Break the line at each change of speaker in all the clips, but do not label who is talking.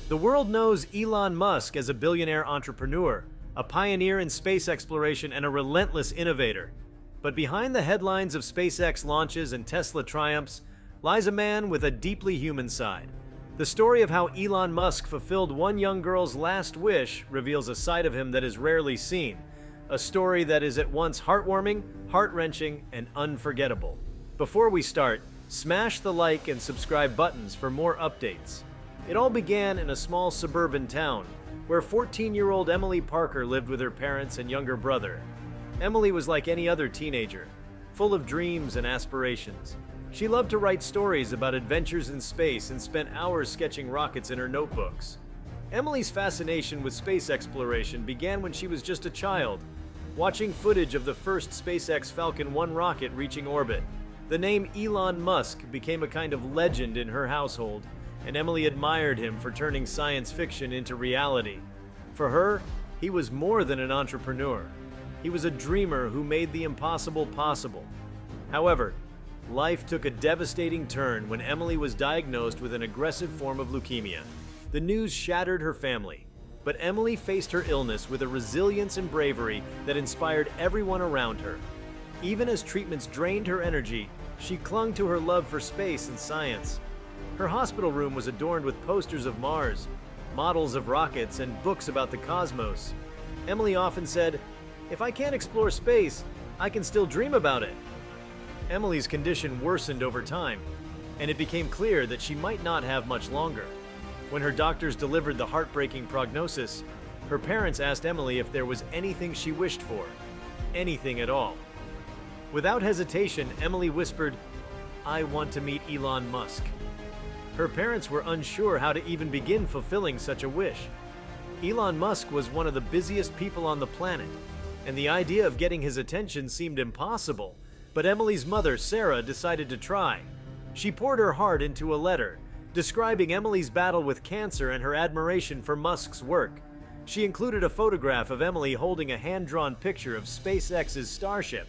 The world knows Elon Musk as a billionaire entrepreneur, a pioneer in space exploration, and a relentless innovator. But behind the headlines of SpaceX launches and Tesla triumphs lies a man with a deeply human side. The story of how Elon Musk fulfilled one young girl's last wish reveals a side of him that is rarely seen, a story that is at once heartwarming, heart-wrenching, and unforgettable. Before we start, smash the like and subscribe buttons for more updates. It all began in a small suburban town, where 14-year-old Emily Parker lived with her parents and younger brother. Emily was like any other teenager, full of dreams and aspirations. She loved to write stories about adventures in space and spent hours sketching rockets in her notebooks. Emily's fascination with space exploration began when she was just a child, watching footage of the first SpaceX Falcon 1 rocket reaching orbit. The name Elon Musk became a kind of legend in her household, and Emily admired him for turning science fiction into reality. For her, he was more than an entrepreneur. He was a dreamer who made the impossible possible. However, life took a devastating turn when Emily was diagnosed with an aggressive form of leukemia. The news shattered her family, but Emily faced her illness with a resilience and bravery that inspired everyone around her. Even as treatments drained her energy, she clung to her love for space and science. Her hospital room was adorned with posters of Mars, models of rockets, and books about the cosmos. Emily often said, "If I can't explore space, I can still dream about it." Emily's condition worsened over time, and it became clear that she might not have much longer. When her doctors delivered the heartbreaking prognosis, her parents asked Emily if there was anything she wished for. Anything at all. Without hesitation, Emily whispered, "I want to meet Elon Musk." Her parents were unsure how to even begin fulfilling such a wish. Elon Musk was one of the busiest people on the planet, and the idea of getting his attention seemed impossible. But Emily's mother, Sarah, decided to try. She poured her heart into a letter, describing Emily's battle with cancer and her admiration for Musk's work. She included a photograph of Emily holding a hand-drawn picture of SpaceX's Starship.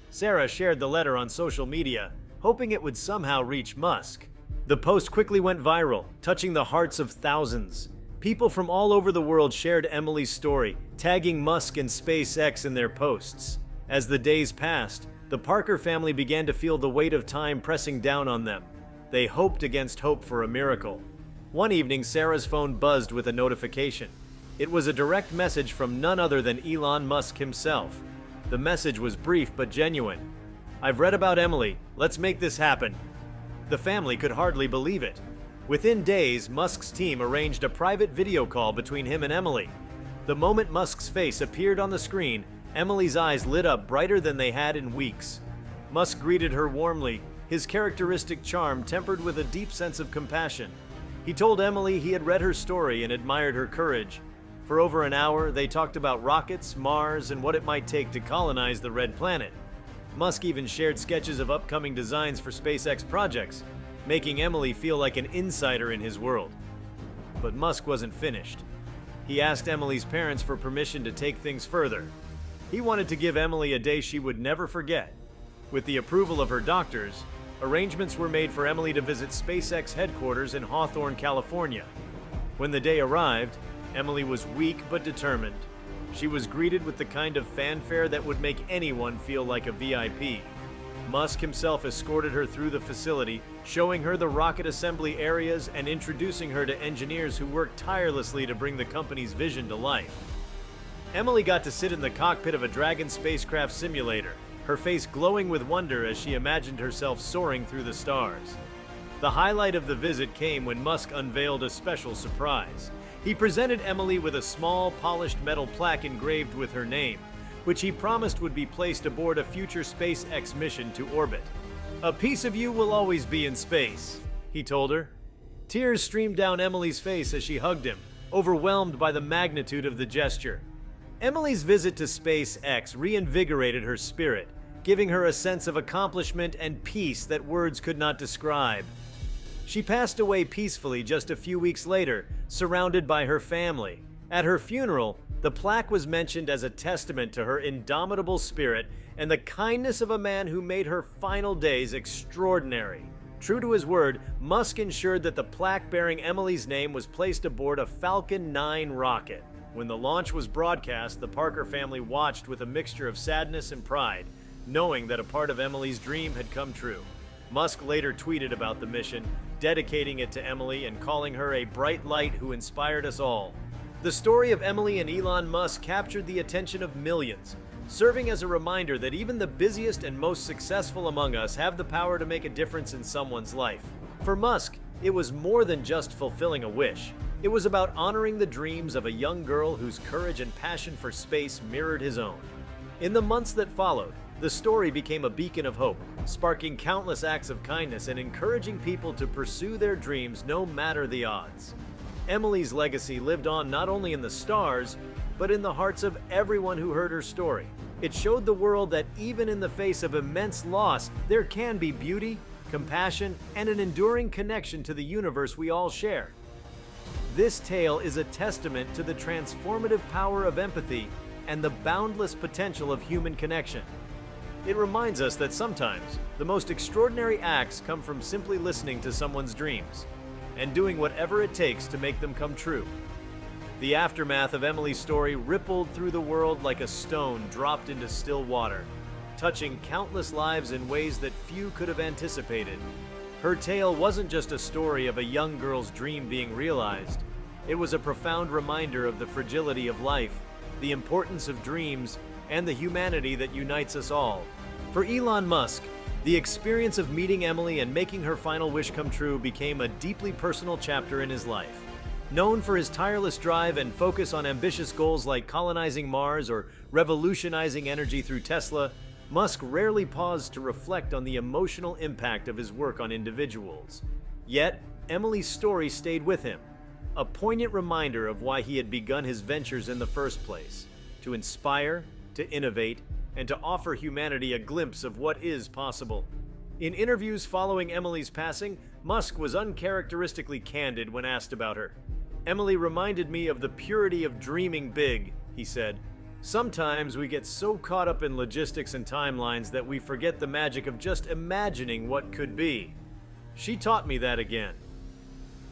Sarah shared the letter on social media, hoping it would somehow reach Musk. The post quickly went viral, touching the hearts of thousands. People from all over the world shared Emily's story, tagging Musk and SpaceX in their posts. As the days passed, the Parker family began to feel the weight of time pressing down on them. They hoped against hope for a miracle. One evening, Sarah's phone buzzed with a notification. It was a direct message from none other than Elon Musk himself. The message was brief but genuine. "I've read about Emily. Let's make this happen." The family could hardly believe it. Within days, Musk's team arranged a private video call between him and Emily. The moment Musk's face appeared on the screen, Emily's eyes lit up brighter than they had in weeks. Musk greeted her warmly, his characteristic charm tempered with a deep sense of compassion. He told Emily he had read her story and admired her courage. For over an hour, they talked about rockets, Mars, and what it might take to colonize the Red Planet. Musk even shared sketches of upcoming designs for SpaceX projects, making Emily feel like an insider in his world. But Musk wasn't finished. He asked Emily's parents for permission to take things further. He wanted to give Emily a day she would never forget. With the approval of her doctors, arrangements were made for Emily to visit SpaceX headquarters in Hawthorne, California. When the day arrived, Emily was weak but determined. She was greeted with the kind of fanfare that would make anyone feel like a VIP. Musk himself escorted her through the facility, showing her the rocket assembly areas and introducing her to engineers who worked tirelessly to bring the company's vision to life. Emily got to sit in the cockpit of a Dragon spacecraft simulator, her face glowing with wonder as she imagined herself soaring through the stars. The highlight of the visit came when Musk unveiled a special surprise. He presented Emily with a small, polished metal plaque engraved with her name, which he promised would be placed aboard a future SpaceX mission to orbit. "A piece of you will always be in space," he told her. Tears streamed down Emily's face as she hugged him, overwhelmed by the magnitude of the gesture. Emily's visit to SpaceX reinvigorated her spirit, giving her a sense of accomplishment and peace that words could not describe. She passed away peacefully just a few weeks later, surrounded by her family. At her funeral, the plaque was mentioned as a testament to her indomitable spirit and the kindness of a man who made her final days extraordinary. True to his word, Musk ensured that the plaque bearing Emily's name was placed aboard a Falcon 9 rocket. When the launch was broadcast, the Parker family watched with a mixture of sadness and pride, knowing that a part of Emily's dream had come true. Musk later tweeted about the mission, dedicating it to Emily and calling her a bright light who inspired us all. The story of Emily and Elon Musk captured the attention of millions, serving as a reminder that even the busiest and most successful among us have the power to make a difference in someone's life. For Musk, it was more than just fulfilling a wish. It was about honoring the dreams of a young girl whose courage and passion for space mirrored his own. In the months that followed, the story became a beacon of hope, sparking countless acts of kindness and encouraging people to pursue their dreams no matter the odds. Emily's legacy lived on not only in the stars, but in the hearts of everyone who heard her story. It showed the world that even in the face of immense loss, there can be beauty, compassion, and an enduring connection to the universe we all share. This tale is a testament to the transformative power of empathy and the boundless potential of human connection. It reminds us that sometimes the most extraordinary acts come from simply listening to someone's dreams and doing whatever it takes to make them come true. The aftermath of Emily's story rippled through the world like a stone dropped into still water, touching countless lives in ways that few could have anticipated. Her tale wasn't just a story of a young girl's dream being realized. It was a profound reminder of the fragility of life, the importance of dreams, and the humanity that unites us all. For Elon Musk, the experience of meeting Emily and making her final wish come true became a deeply personal chapter in his life. Known for his tireless drive and focus on ambitious goals like colonizing Mars or revolutionizing energy through Tesla, Musk rarely paused to reflect on the emotional impact of his work on individuals. Yet, Emily's story stayed with him, a poignant reminder of why he had begun his ventures in the first place: to inspire, to innovate, and to offer humanity a glimpse of what is possible. In interviews following Emily's passing, Musk was uncharacteristically candid when asked about her. "Emily reminded me of the purity of dreaming big," he said. "Sometimes we get so caught up in logistics and timelines that we forget the magic of just imagining what could be. She taught me that again."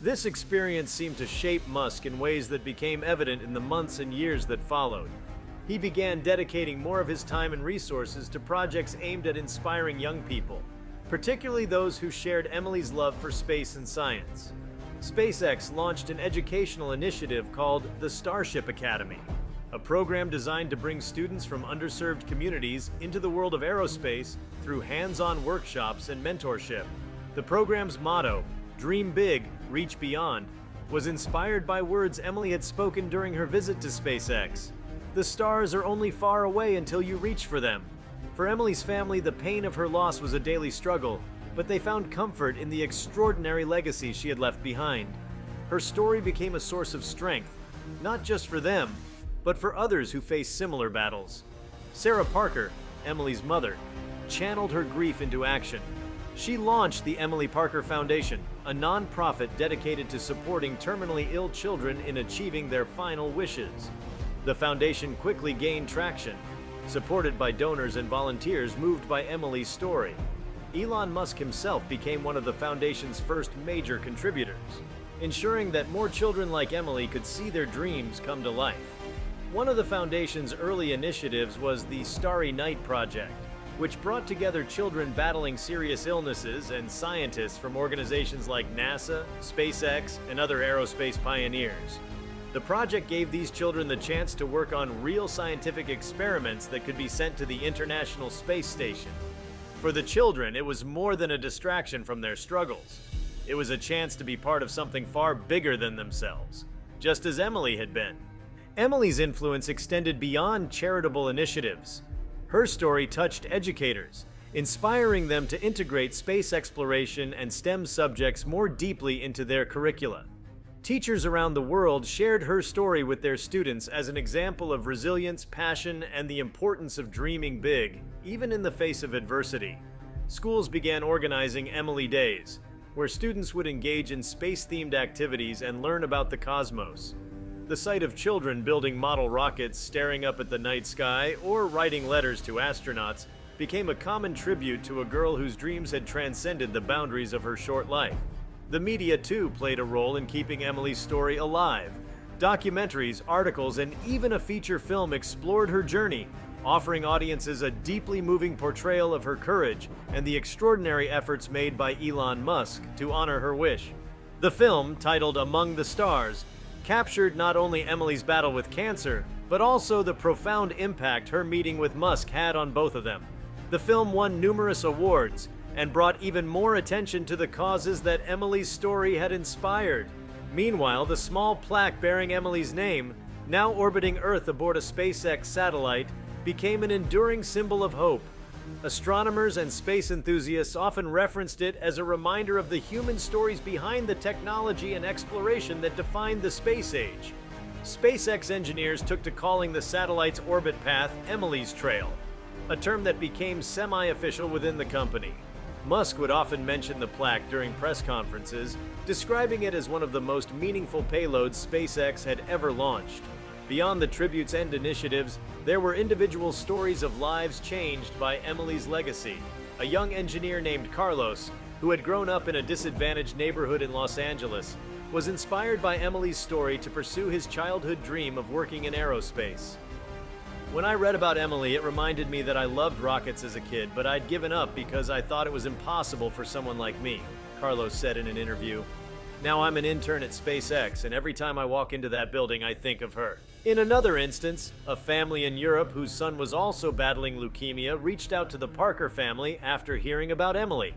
This experience seemed to shape Musk in ways that became evident in the months and years that followed. He began dedicating more of his time and resources to projects aimed at inspiring young people, particularly those who shared Emily's love for space and science. SpaceX launched an educational initiative called the Starship Academy, a program designed to bring students from underserved communities into the world of aerospace through hands-on workshops and mentorship. The program's motto, "Dream Big, Reach Beyond," was inspired by words Emily had spoken during her visit to SpaceX. "The stars are only far away until you reach for them." For Emily's family, the pain of her loss was a daily struggle, but they found comfort in the extraordinary legacy she had left behind. Her story became a source of strength, not just for them, but for others who face similar battles. Sarah Parker, Emily's mother, channeled her grief into action. She launched the Emily Parker Foundation, a nonprofit dedicated to supporting terminally ill children in achieving their final wishes. The foundation quickly gained traction, supported by donors and volunteers moved by Emily's story. Elon Musk himself became one of the foundation's first major contributors, ensuring that more children like Emily could see their dreams come to life. One of the foundation's early initiatives was the Starry Night Project, which brought together children battling serious illnesses and scientists from organizations like NASA, SpaceX, and other aerospace pioneers. The project gave these children the chance to work on real scientific experiments that could be sent to the International Space Station. For the children, it was more than a distraction from their struggles. It was a chance to be part of something far bigger than themselves, just as Emily had been. Emily's influence extended beyond charitable initiatives. Her story touched educators, inspiring them to integrate space exploration and STEM subjects more deeply into their curricula. Teachers around the world shared her story with their students as an example of resilience, passion, and the importance of dreaming big, even in the face of adversity. Schools began organizing Emily Days, where students would engage in space-themed activities and learn about the cosmos. The sight of children building model rockets, staring up at the night sky, or writing letters to astronauts became a common tribute to a girl whose dreams had transcended the boundaries of her short life. The media, too, played a role in keeping Emily's story alive. Documentaries, articles, and even a feature film explored her journey, offering audiences a deeply moving portrayal of her courage and the extraordinary efforts made by Elon Musk to honor her wish. The film, titled Among the Stars, captured not only Emily's battle with cancer, but also the profound impact her meeting with Musk had on both of them. The film won numerous awards and brought even more attention to the causes that Emily's story had inspired. Meanwhile, the small plaque bearing Emily's name, now orbiting Earth aboard a SpaceX satellite, became an enduring symbol of hope. Astronomers and space enthusiasts often referenced it as a reminder of the human stories behind the technology and exploration that defined the space age. SpaceX engineers took to calling the satellite's orbit path Emily's Trail, a term that became semi-official within the company. Musk would often mention the plaque during press conferences, describing it as one of the most meaningful payloads SpaceX had ever launched. Beyond the tributes and initiatives, there were individual stories of lives changed by Emily's legacy. A young engineer named Carlos, who had grown up in a disadvantaged neighborhood in Los Angeles, was inspired by Emily's story to pursue his childhood dream of working in aerospace. When I read about Emily, it reminded me that I loved rockets as a kid, but I'd given up because I thought it was impossible for someone like me, Carlos said in an interview. Now I'm an intern at SpaceX, and every time I walk into that building, I think of her. In another instance, a family in Europe whose son was also battling leukemia reached out to the Parker family after hearing about Emily.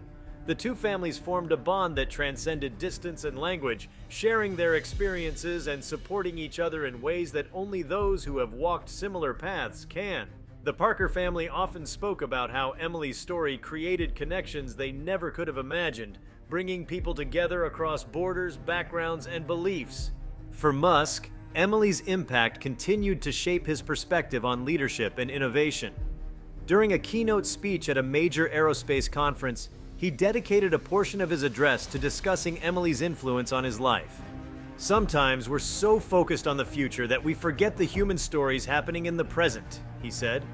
The two families formed a bond that transcended distance and language, sharing their experiences and supporting each other in ways that only those who have walked similar paths can. The Parker family often spoke about how Emily's story created connections they never could have imagined, bringing people together across borders, backgrounds, and beliefs. For Musk, Emily's impact continued to shape his perspective on leadership and innovation. During a keynote speech at a major aerospace conference, he dedicated a portion of his address to discussing Emily's influence on his life. Sometimes we're so focused on the future that we forget the human stories happening in the present, he said.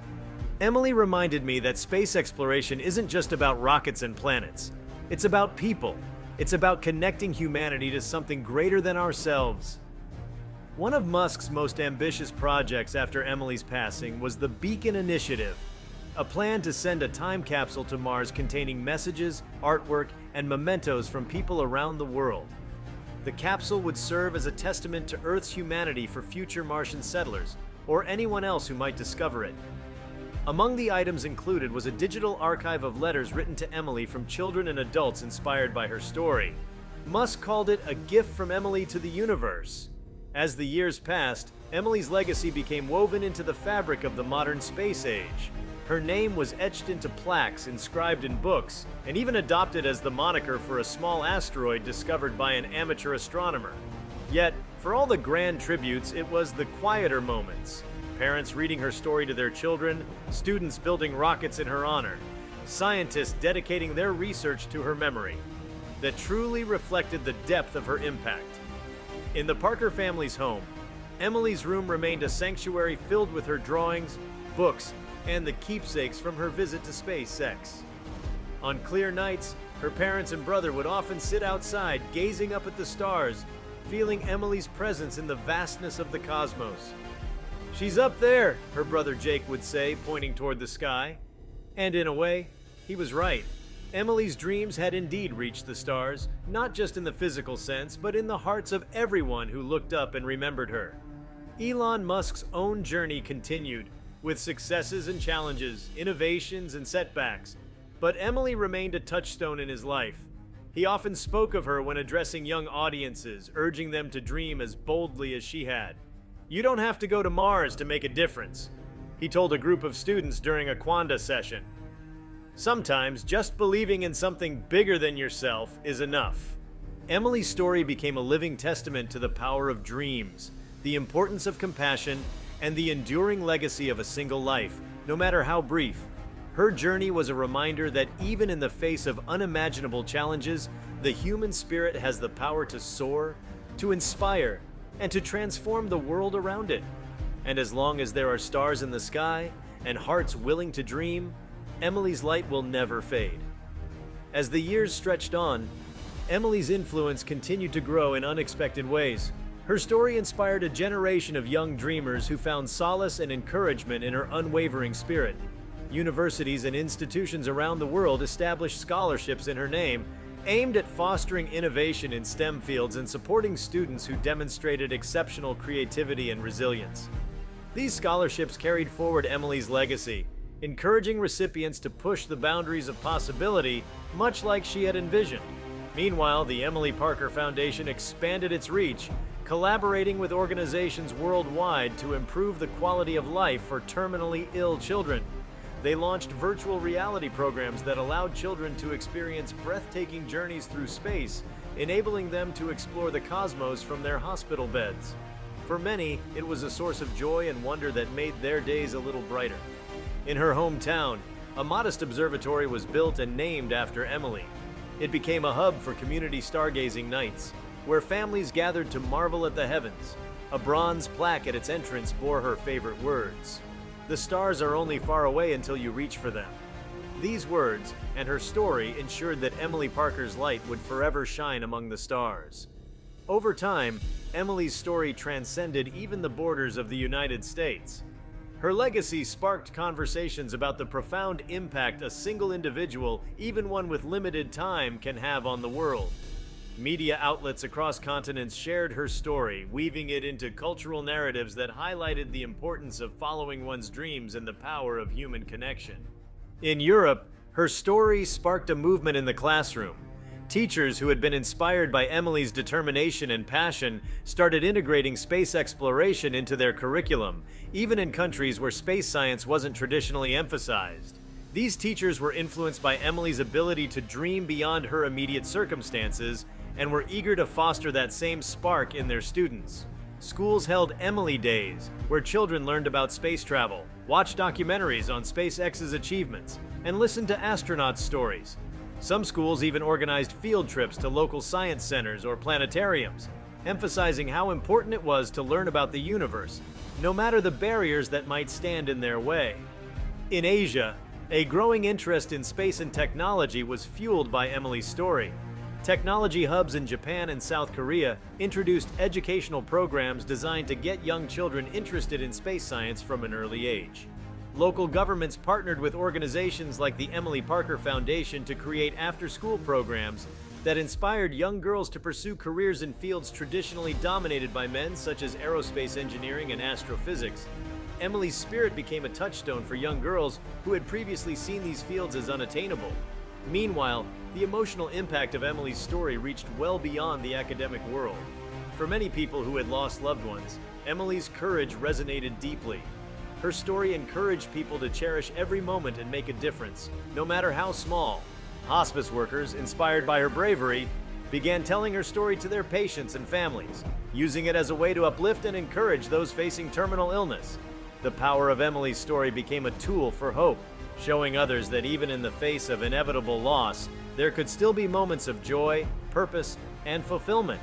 Emily reminded me that space exploration isn't just about rockets and planets. It's about people. It's about connecting humanity to something greater than ourselves. One of Musk's most ambitious projects after Emily's passing was the Beacon Initiative, a plan to send a time capsule to Mars containing messages, artwork, and mementos from people around the world. The capsule would serve as a testament to Earth's humanity for future Martian settlers, or anyone else who might discover it. Among the items included was a digital archive of letters written to Emily from children and adults inspired by her story. Musk called it a gift from Emily to the universe. As the years passed, Emily's legacy became woven into the fabric of the modern space age. Her name was etched into plaques, inscribed in books, and even adopted as the moniker for a small asteroid discovered by an amateur astronomer. Yet, for all the grand tributes, it was the quieter moments. Parents reading her story to their children, students building rockets in her honor, scientists dedicating their research to her memory, that truly reflected the depth of her impact. In the Parker family's home, Emily's room remained a sanctuary filled with her drawings, books, and the keepsakes from her visit to SpaceX. On clear nights, her parents and brother would often sit outside, gazing up at the stars, feeling Emily's presence in the vastness of the cosmos. "She's up there," her brother Jake would say, pointing toward the sky. And in a way, he was right. Emily's dreams had indeed reached the stars, not just in the physical sense, but in the hearts of everyone who looked up and remembered her. Elon Musk's own journey continued, with successes and challenges, innovations and setbacks. But Emily remained a touchstone in his life. He often spoke of her when addressing young audiences, urging them to dream as boldly as she had. "You don't have to go to Mars to make a difference," he told a group of students during a Quanda session. Sometimes just believing in something bigger than yourself is enough. Emily's story became a living testament to the power of dreams, the importance of compassion, and the enduring legacy of a single life, no matter how brief. Her journey was a reminder that even in the face of unimaginable challenges, the human spirit has the power to soar, to inspire, and to transform the world around it. And as long as there are stars in the sky and hearts willing to dream, Emily's light will never fade. As the years stretched on, Emily's influence continued to grow in unexpected ways. Her story inspired a generation of young dreamers who found solace and encouragement in her unwavering spirit. Universities and institutions around the world established scholarships in her name, aimed at fostering innovation in STEM fields and supporting students who demonstrated exceptional creativity and resilience. These scholarships carried forward Emily's legacy, encouraging recipients to push the boundaries of possibility, much like she had envisioned. Meanwhile, the Emily Parker Foundation expanded its reach, collaborating with organizations worldwide to improve the quality of life for terminally ill children. They launched virtual reality programs that allowed children to experience breathtaking journeys through space, enabling them to explore the cosmos from their hospital beds. For many, it was a source of joy and wonder that made their days a little brighter. In her hometown, a modest observatory was built and named after Emily. It became a hub for community stargazing nights, where families gathered to marvel at the heavens. A bronze plaque at its entrance bore her favorite words: "The stars are only far away until you reach for them." These words and her story ensured that Emily Parker's light would forever shine among the stars. Over time, Emily's story transcended even the borders of the United States. Her legacy sparked conversations about the profound impact a single individual, even one with limited time, can have on the world. Media outlets across continents shared her story, weaving it into cultural narratives that highlighted the importance of following one's dreams and the power of human connection. In Europe, her story sparked a movement in the classroom. Teachers who had been inspired by Emily's determination and passion started integrating space exploration into their curriculum, even in countries where space science wasn't traditionally emphasized. These teachers were influenced by Emily's ability to dream beyond her immediate circumstances and were eager to foster that same spark in their students. Schools held Emily Days, where children learned about space travel, watched documentaries on SpaceX's achievements, and listened to astronauts' stories. Some schools even organized field trips to local science centers or planetariums, emphasizing how important it was to learn about the universe, no matter the barriers that might stand in their way. In Asia, a growing interest in space and technology was fueled by Emily's story. Technology hubs in Japan and South Korea introduced educational programs designed to get young children interested in space science from an early age. Local governments partnered with organizations like the Emily Parker Foundation to create after-school programs that inspired young girls to pursue careers in fields traditionally dominated by men, such as aerospace engineering and astrophysics. Emily's spirit became a touchstone for young girls who had previously seen these fields as unattainable. Meanwhile, the emotional impact of Emily's story reached well beyond the academic world. For many people who had lost loved ones, Emily's courage resonated deeply. Her story encouraged people to cherish every moment and make a difference, no matter how small. Hospice workers, inspired by her bravery, began telling her story to their patients and families, using it as a way to uplift and encourage those facing terminal illness. The power of Emily's story became a tool for hope, showing others that even in the face of inevitable loss, there could still be moments of joy, purpose, and fulfillment.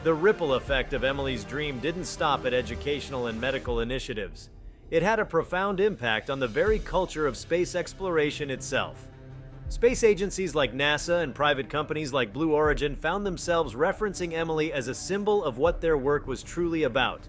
The ripple effect of Emily's dream didn't stop at educational and medical initiatives. It had a profound impact on the very culture of space exploration itself. Space agencies like NASA and private companies like Blue Origin found themselves referencing Emily as a symbol of what their work was truly about,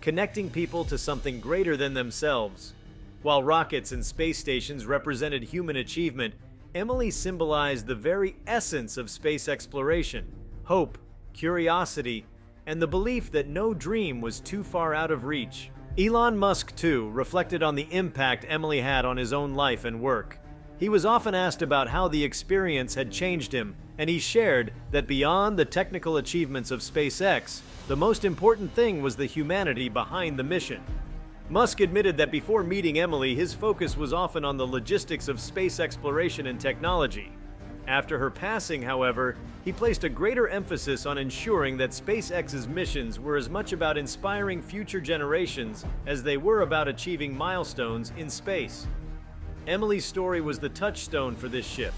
connecting people to something greater than themselves. While rockets and space stations represented human achievement, Emily symbolized the very essence of space exploration: hope, curiosity, and the belief that no dream was too far out of reach. Elon Musk, too, reflected on the impact Emily had on his own life and work. He was often asked about how the experience had changed him, and he shared that beyond the technical achievements of SpaceX, the most important thing was the humanity behind the mission. Musk admitted that before meeting Emily, his focus was often on the logistics of space exploration and technology. After her passing, however, he placed a greater emphasis on ensuring that SpaceX's missions were as much about inspiring future generations as they were about achieving milestones in space. Emily's story was the touchstone for this shift,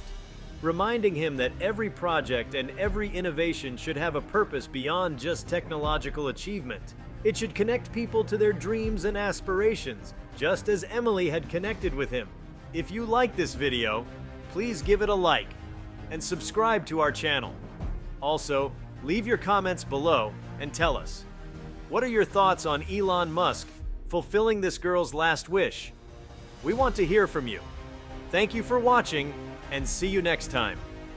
reminding him that every project and every innovation should have a purpose beyond just technological achievement. It should connect people to their dreams and aspirations, just as Emily had connected with him. If you like this video, please give it a like and subscribe to our channel. Also, leave your comments below and tell us, what are your thoughts on Elon Musk fulfilling this girl's last wish? We want to hear from you. Thank you for watching, and see you next time.